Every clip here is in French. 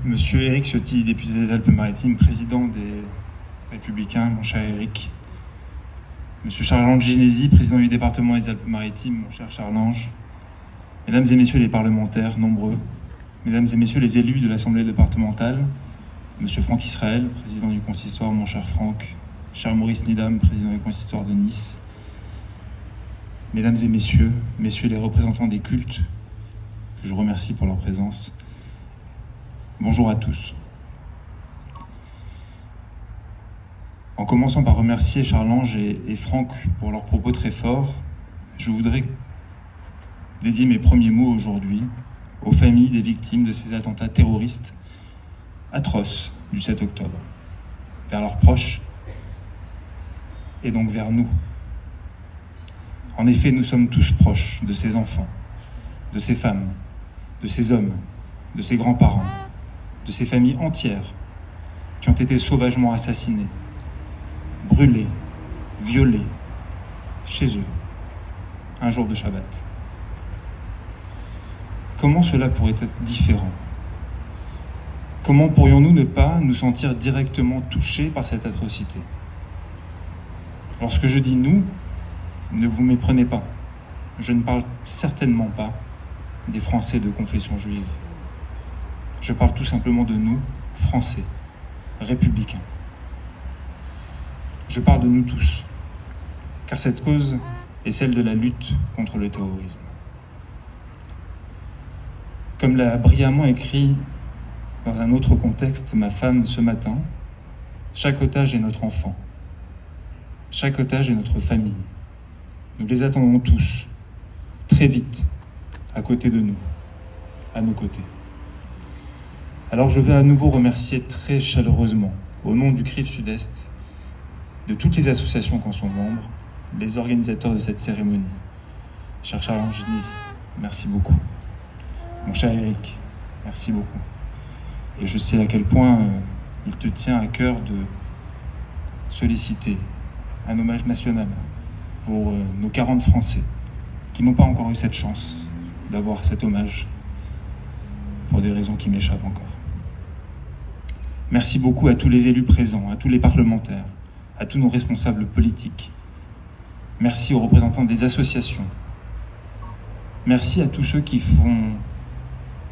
Monsieur Éric Ciotti, député des Alpes-Maritimes, président des Républicains, mon cher Éric. Monsieur Charles-Ange Ginésy, président du département des Alpes-Maritimes, mon cher Charles-Ange. Mesdames et messieurs les parlementaires, nombreux. Mesdames et messieurs les élus de l'Assemblée départementale. Monsieur Franck Israël, président du consistoire, mon cher Franck. Cher Maurice Nidam, président du consistoire de Nice. Mesdames et messieurs, messieurs les représentants des cultes, que je remercie pour leur présence. Bonjour à tous. En commençant par remercier Charles-Ange et Franck pour leurs propos très forts, je voudrais dédier mes premiers mots aujourd'hui aux familles des victimes de ces attentats terroristes atroces du 7 octobre, vers leurs proches et donc vers nous. En effet, nous sommes tous proches de ces enfants, de ces femmes, de ces hommes, de ces grands-parents, de ces familles entières qui ont été sauvagement assassinées, brûlées, violées, chez eux, un jour de Shabbat. Comment cela pourrait être différent ? Comment pourrions-nous ne pas nous sentir directement touchés par cette atrocité ? Lorsque je dis « nous », ne vous méprenez pas. Je ne parle certainement pas des Français de confession juive. Je parle tout simplement de nous, Français, républicains. Je parle de nous tous, car cette cause est celle de la lutte contre le terrorisme. Comme l'a brillamment écrit dans un autre contexte ma femme ce matin, chaque otage est notre enfant, chaque otage est notre famille. Nous les attendons tous, très vite, à côté de nous, à nos côtés. Alors je veux à nouveau remercier très chaleureusement, au nom du CRIF Sud-Est, de toutes les associations qui en sont membres, les organisateurs de cette cérémonie. Cher Charles-Ange Ginésy, merci beaucoup. Mon cher Éric, merci beaucoup. Et je sais à quel point il te tient à cœur de solliciter un hommage national pour nos 40 Français qui n'ont pas encore eu cette chance d'avoir cet hommage pour des raisons qui m'échappent encore. Merci beaucoup à tous les élus présents, à tous les parlementaires, à tous nos responsables politiques. Merci aux représentants des associations. Merci à tous ceux qui font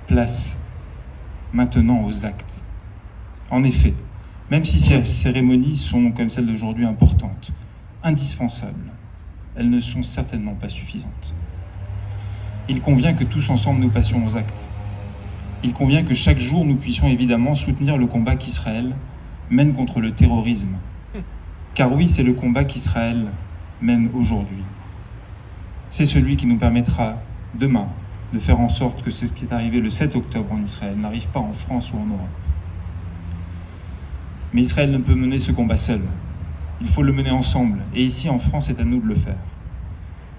place maintenant aux actes. En effet, même si ces cérémonies sont, comme celle d'aujourd'hui, importantes, indispensables, elles ne sont certainement pas suffisantes. Il convient que tous ensemble nous passions aux actes. Il convient que chaque jour nous puissions évidemment soutenir le combat qu'Israël mène contre le terrorisme. Car oui, c'est le combat qu'Israël mène aujourd'hui. C'est celui qui nous permettra demain de faire en sorte que ce qui est arrivé le 7 octobre en Israël n'arrive pas en France ou en Europe. Mais Israël ne peut mener ce combat seul. Il faut le mener ensemble. Et ici, en France, c'est à nous de le faire.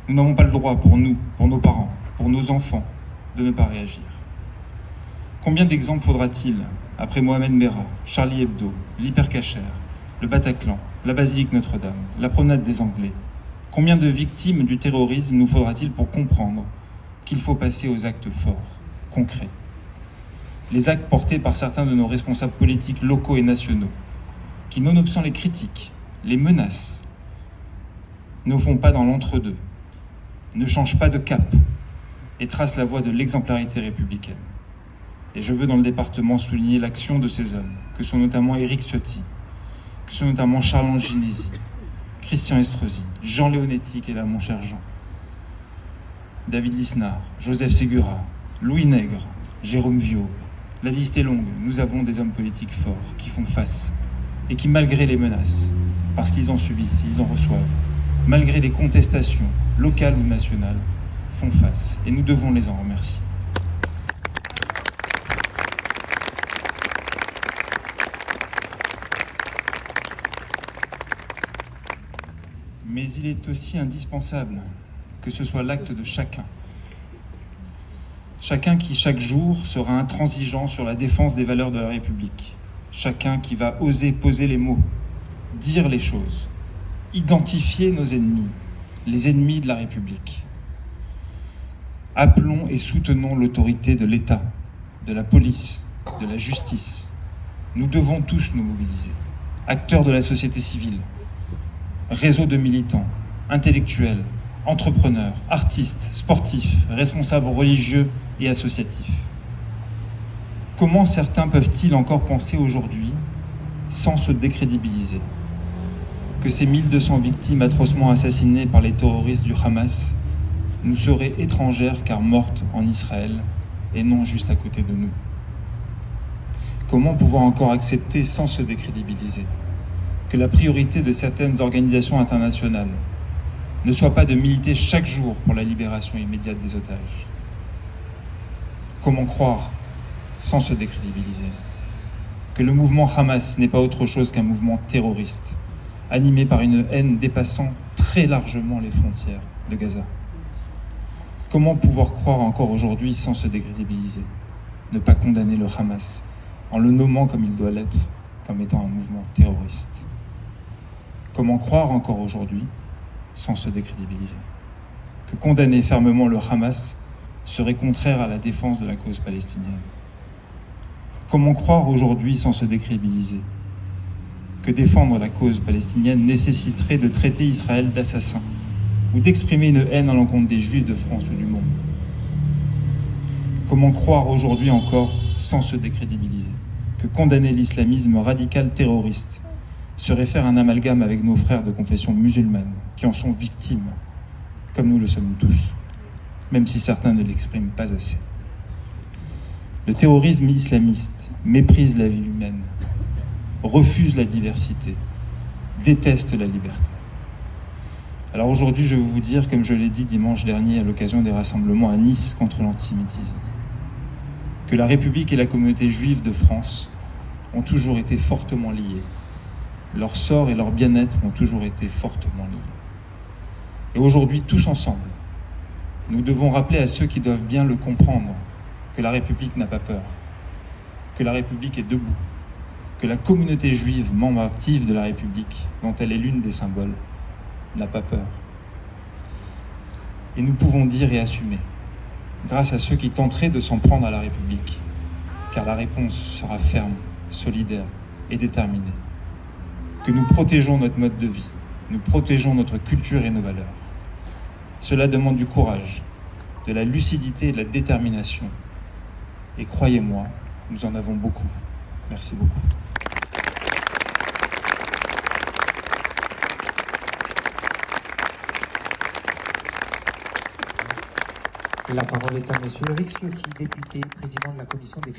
Nous n'avons pas le droit, pour nous, pour nos parents, pour nos enfants, de ne pas réagir. Combien d'exemples faudra-t-il, après Mohamed Merah, Charlie Hebdo, l'Hypercacher, le Bataclan, la basilique Notre-Dame, la promenade des Anglais ? Combien de victimes du terrorisme nous faudra-t-il pour comprendre qu'il faut passer aux actes forts, concrets ? Les actes portés par certains de nos responsables politiques locaux et nationaux, qui, nonobstant les critiques, les menaces, ne font pas dans l'entre-deux, ne changent pas de cap et tracent la voie de l'exemplarité républicaine. Et je veux dans le département souligner l'action de ces hommes, que sont notamment Éric Ciotti, que sont notamment Charles-Ange Ginésy, Christian Estrosi, Jean Léonetti, qui est là, mon cher Jean, David Lisnard, Joseph Ségura, Louis Nègre, Jérôme Viau. La liste est longue. Nous avons des hommes politiques forts qui font face et qui, malgré les menaces, parce qu'ils en subissent, ils en reçoivent, malgré les contestations locales ou nationales, font face. Et nous devons les en remercier. Mais il est aussi indispensable que ce soit l'acte de chacun. Chacun qui, chaque jour, sera intransigeant sur la défense des valeurs de la République. Chacun qui va oser poser les mots, dire les choses, identifier nos ennemis, les ennemis de la République. Appelons et soutenons l'autorité de l'État, de la police, de la justice. Nous devons tous nous mobiliser. Acteurs de la société civile, réseaux de militants, intellectuels, entrepreneurs, artistes, sportifs, responsables religieux et associatifs. Comment certains peuvent-ils encore penser aujourd'hui, sans se décrédibiliser, que ces 1200 victimes atrocement assassinées par les terroristes du Hamas nous seraient étrangères car mortes en Israël et non juste à côté de nous? Comment pouvoir encore accepter sans se décrédibiliser que la priorité de certaines organisations internationales ne soit pas de militer chaque jour pour la libération immédiate des otages? Comment croire, sans se décrédibiliser, que le mouvement Hamas n'est pas autre chose qu'un mouvement terroriste, animé par une haine dépassant très largement les frontières de Gaza? Comment pouvoir croire encore aujourd'hui, sans se décrédibiliser, ne pas condamner le Hamas en le nommant comme il doit l'être, comme étant un mouvement terroriste? Comment croire encore aujourd'hui, sans se décrédibiliser, que condamner fermement le Hamas serait contraire à la défense de la cause palestinienne? Comment croire aujourd'hui, sans se décrédibiliser, que défendre la cause palestinienne nécessiterait de traiter Israël d'assassin ou d'exprimer une haine à l'encontre des Juifs de France ou du monde? Comment croire aujourd'hui encore, sans se décrédibiliser, que condamner l'islamisme radical terroriste serait faire un amalgame avec nos frères de confession musulmane qui en sont victimes, comme nous le sommes tous, même si certains ne l'expriment pas assez? Le terrorisme islamiste méprise la vie humaine, refuse la diversité, déteste la liberté. Alors aujourd'hui, je veux vous dire, comme je l'ai dit dimanche dernier à l'occasion des rassemblements à Nice contre l'antisémitisme, que la République et la communauté juive de France ont toujours été fortement liées. Leur sort et leur bien-être ont toujours été fortement liés. Et aujourd'hui, tous ensemble, nous devons rappeler à ceux qui doivent bien le comprendre que la République n'a pas peur, que la République est debout, que la communauté juive, membre active de la République, dont elle est l'une des symboles, n'a pas peur. Et nous pouvons dire et assumer, grâce à ceux qui tenteraient de s'en prendre à la République, car la réponse sera ferme, solidaire et déterminée, que nous protégeons notre mode de vie, nous protégeons notre culture et nos valeurs. Cela demande du courage, de la lucidité et de la détermination. Et croyez-moi, nous en avons beaucoup. Merci beaucoup. La parole est à Monsieur Eric Ciotti, député, président de la commission des